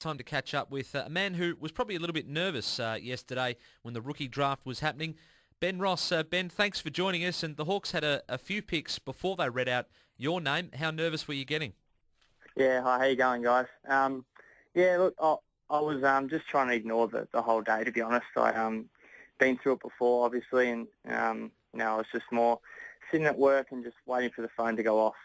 Time to catch up with a man who was probably a little bit nervous yesterday when the rookie draft was happening. Ben Ross. Ben, thanks for joining us. And the Hawks had a few picks before they read out your name. How nervous were you getting? Yeah, hi, how you going, guys? Look, I was just trying to ignore the whole day, to be honest. I been through it before, obviously, and I was just more sitting at work and just waiting for the phone to go off.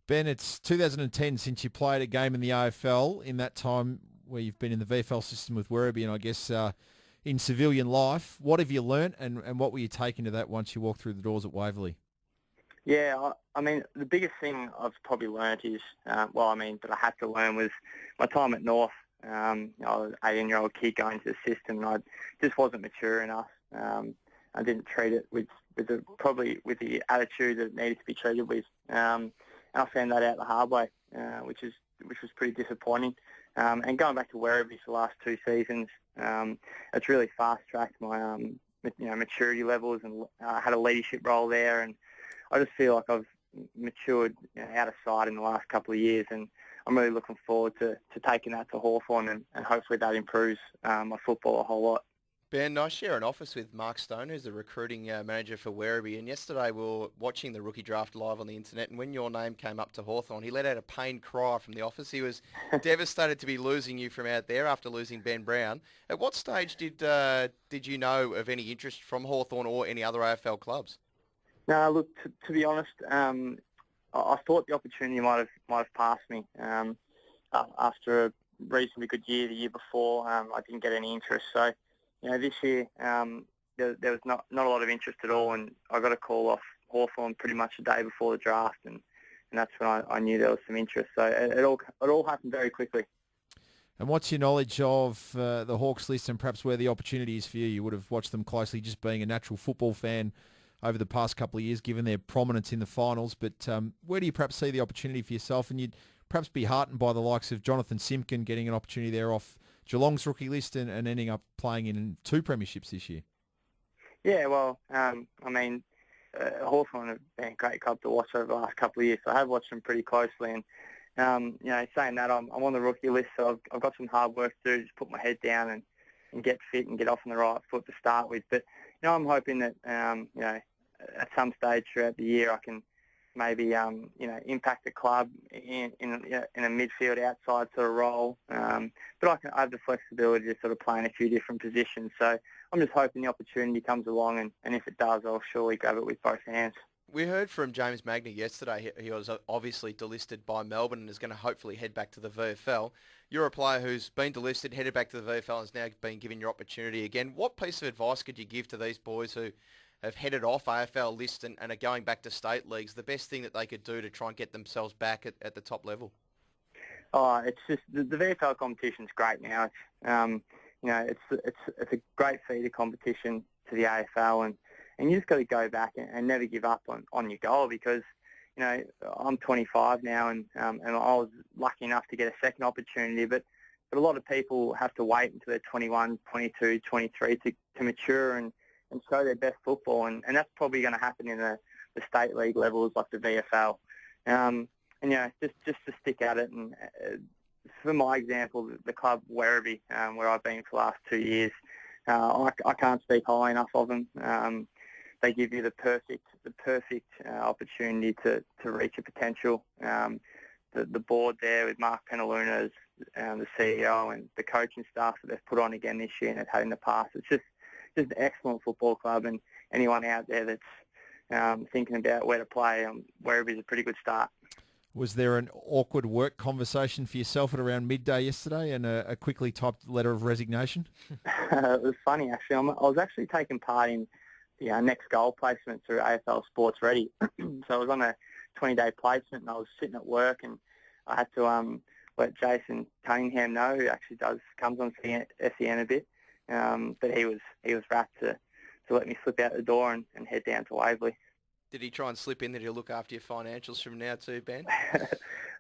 Ben, it's 2010 since you played a game in the AFL. In that time where you've been in the VFL system with Werribee and I guess in civilian life, what have you learnt and what were you taking to that once you walked through the doors at Waverley? Yeah, I mean, the biggest thing I've probably learnt is, that I had to learn was my time at North. I was an 18-year-old kid going to the system and I just wasn't mature enough. I didn't treat it with the attitude that it needed to be treated with. And I found that out the hard way, which was pretty disappointing. And going back to Werribee for the last 2 seasons, it's really fast-tracked my maturity levels, and I had a leadership role there, and I just feel like I've matured out of sight in the last couple of years, and I'm really looking forward to taking that to Hawthorn, and hopefully that improves my football a whole lot. Ben, I share an office with Mark Stone, who's the recruiting manager for Werribee, and yesterday we were watching the rookie draft live on the internet, and when your name came up to Hawthorn, he let out a pained cry from the office. He was devastated to be losing you from out there after losing Ben Brown. At what stage did you know of any interest from Hawthorn or any other AFL clubs? No, look, to be honest, I thought the opportunity might have passed me. After a reasonably good year the year before, I didn't get any interest, so this year there was not a lot of interest at all, and I got a call off Hawthorn pretty much the day before the draft, and that's when I knew there was some interest. So it all happened very quickly. And what's your knowledge of the Hawks list and perhaps where the opportunity is for you? You would have watched them closely, just being a natural football fan over the past couple of years, given their prominence in the finals. But where do you perhaps see the opportunity for yourself? And you'd perhaps be heartened by the likes of Jonathan Simpkin getting an opportunity there off Geelong's rookie list and ending up playing in 2 premierships this year. Yeah, well, Hawthorn have been a great club to watch over the last couple of years, so I have watched them pretty closely. And, saying that, I'm on the rookie list, so I've got some hard work to do, just put my head down and get fit and get off on the right foot to start with. But, I'm hoping that, at some stage throughout the year I can maybe, impact the club in a midfield outside sort of role. But I have the flexibility to sort of play in a few different positions. So I'm just hoping the opportunity comes along, and if it does, I'll surely grab it with both hands. We heard from James Magner yesterday. He was obviously delisted by Melbourne and is going to hopefully head back to the VFL. You're a player who's been delisted, headed back to the VFL, and has now been given your opportunity again. What piece of advice could you give to these boys who have headed off AFL lists and are going back to state leagues? The best thing that they could do to try and get themselves back at the top level? Oh, it's just the VFL competition's great now. It's a great feeder competition to the AFL, and you just got to go back and never give up on your goal, because I'm 25 now, and I was lucky enough to get a second opportunity, but a lot of people have to wait until they're 21, 22, 23 to mature and show their best football, and that's probably going to happen in the state league levels like the VFL. Just to stick at it, and for my example, the club Werribee, where I've been for the last 2 years, I can't speak high enough of them. They give you the perfect opportunity to reach your potential. The board there with Mark Penaluna as the CEO, and the coaching staff that they've put on again this year and have had in the past, it's just an excellent football club, and anyone out there that's thinking about where to play, Werribee is a pretty good start. Was there an awkward work conversation for yourself at around midday yesterday and a quickly typed letter of resignation? It was funny, actually. I was actually taking part in the next goal placement through AFL Sports Ready. So I was on a 20-day placement, and I was sitting at work, and I had to let Jason Cunningham know, who actually comes on SEN a bit, but he was rapt to let me slip out the door and head down to Waverley. Did he try and slip in that he'll look after your financials from now too, Ben?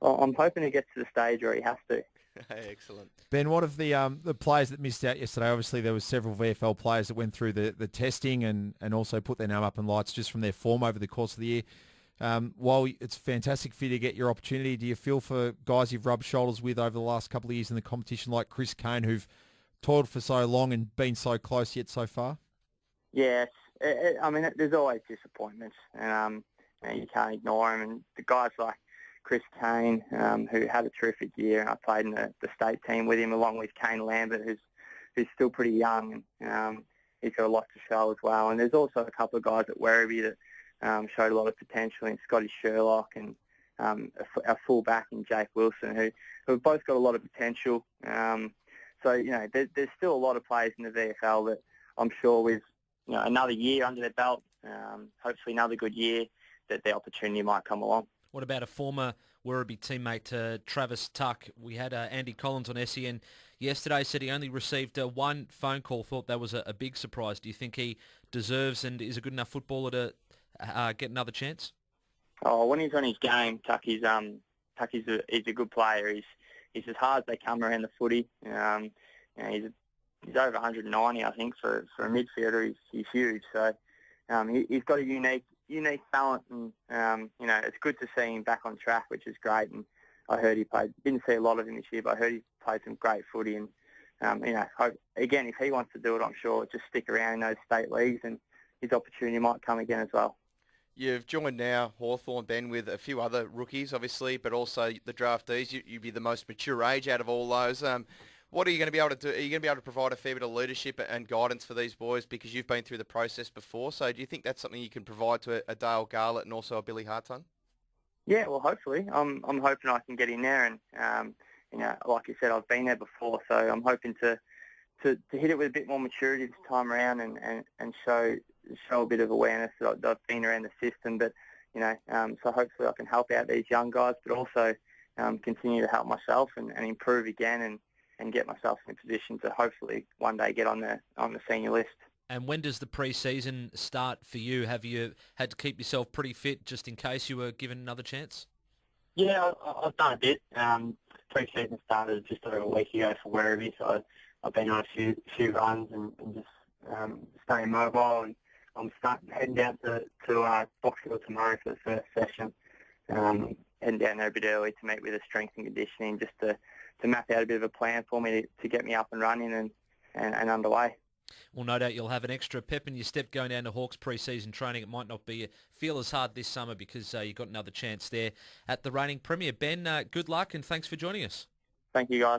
Well, I'm hoping he gets to the stage where he has to. Excellent. Ben, what of the players that missed out yesterday? Obviously, there was several VFL players that went through the testing and also put their name up in lights just from their form over the course of the year. While it's fantastic for you to get your opportunity, do you feel for guys you've rubbed shoulders with over the last couple of years in the competition like Chris Kane, who've toiled for so long and been so close yet so far? Yes, I mean, there's always disappointments, and you can't ignore them. And the guys like Chris Kane, who had a terrific year, and I played in the state team with him along with Kane Lambert, who's still pretty young, and he's got a lot to show as well. And there's also a couple of guys at Werribee that showed a lot of potential in Scotty Sherlock and our fullback in Jake Wilson, who have both got a lot of potential. So, you know, there's still a lot of players in the VFL that I'm sure with, you know, another year under their belt, hopefully another good year, that the opportunity might come along. What about a former Werribee teammate, Travis Tuck? We had Andy Collins on SEN yesterday, said he only received one phone call, thought that was a big surprise. Do you think he deserves and is a good enough footballer to get another chance? Oh, when he's on his game, he's a good player. He's as hard as they come around the footy. You know, he's over 190, I think, for a midfielder. He's huge. So he's got a unique talent, and you know, it's good to see him back on track, which is great. And I heard he played. Didn't see a lot of him this year, but I heard he played some great footy. And you know, again, if he wants to do it, I'm sure just stick around in those state leagues, and his opportunity might come again as well. You've joined now Hawthorn, Ben, with a few other rookies, obviously, but also the draftees. You'd be the most mature age out of all those. What are you going to be able to do? Are you going to be able to provide a fair bit of leadership and guidance for these boys because you've been through the process before? So do you think that's something you can provide to a Dale Garlett and also a Billy Hartung? Yeah, well, hopefully. I'm hoping I can get in there, and you know, like you said, I've been there before, so I'm hoping to hit it with a bit more maturity this time around, and show a bit of awareness that I've been around the system. But you know, so hopefully I can help out these young guys, but also continue to help myself and improve again, and get myself in a position to hopefully one day get on the senior list. And when does the pre-season start for you? Have you had to keep yourself pretty fit just in case you were given another chance? Yeah, I've done a bit. Pre-season started just over a week ago for Werribee, so I've been on a few runs and just staying mobile. And I'm heading down to Boxhill tomorrow for the first session. Heading down there a bit early to meet with a strength and conditioning, just to map out a bit of a plan for me to get me up and running and underway. Well, no doubt you'll have an extra pep in your step going down to Hawks pre-season training. It might not feel as hard this summer because you've got another chance there at the reigning Premier. Ben, good luck and thanks for joining us. Thank you, guys.